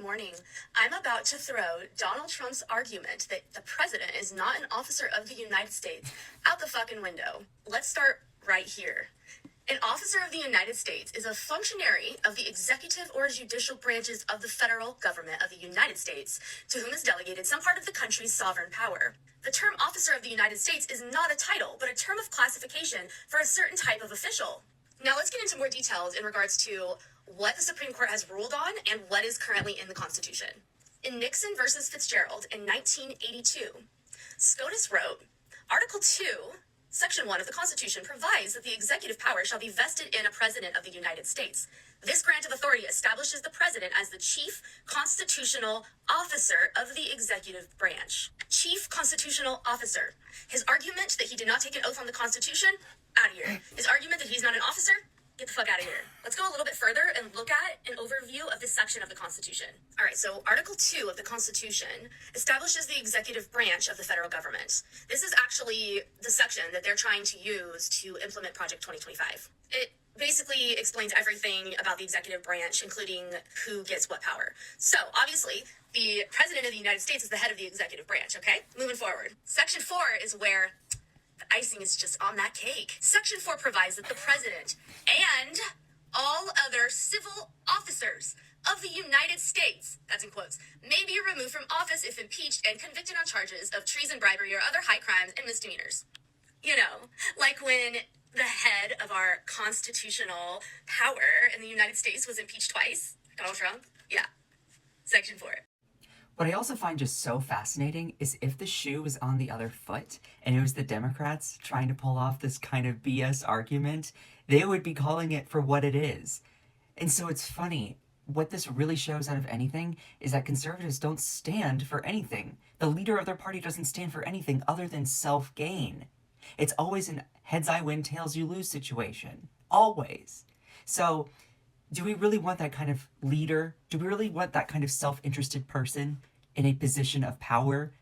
morning. I'm about to throw Donald Trump's argument that the president is not an officer of the United States out the fucking window. Let's start right here. An officer of the United States is a functionary of the executive or judicial branches of the federal government of the United States, to whom is delegated some part of the country's sovereign power. The term officer of the United States is not a title, but a term of classification for a certain type of official. Now let's get into more details in regards to what the Supreme Court has ruled on and what is currently in the Constitution. In Nixon versus Fitzgerald in 1982, SCOTUS wrote, Article 2, Section 1 of the Constitution provides that the executive power shall be vested in a president of the United States. This grant of authority establishes the president as the chief constitutional officer of the executive branch. Chief constitutional officer. His argument that he did not take an oath on the Constitution, out of here. His argument that he's not an officer, get the fuck out of here. Let's go a little bit further and look at an overview of this section of the Constitution. All right, so Article 2 of the Constitution establishes the executive branch of the federal government. This is actually the section that they're trying to use to implement Project 2025. It basically explains everything about the executive branch, including who gets what power. So, obviously, the President of the United States is the head of the executive branch, okay? Moving forward. Section 4 is where the icing is just on that cake. Section 4 provides that the President and all other civil officers of the United States, that's in quotes, may be removed from office if impeached and convicted on charges of treason, bribery, or other high crimes and misdemeanors. You know, like when the head of our constitutional power in the United States was impeached twice, Donald Trump. Yeah, Section 4. What I also find just so fascinating is if the shoe was on the other foot and it was the Democrats trying to pull off this kind of BS argument, they would be calling it for what it is. And so it's funny, what this really shows out of anything is that conservatives don't stand for anything. The leader of their party doesn't stand for anything other than self-gain. It's always an heads I win, tails you lose situation. Always. So, do we really want that kind of leader? Do we really want that kind of self-interested person in a position of power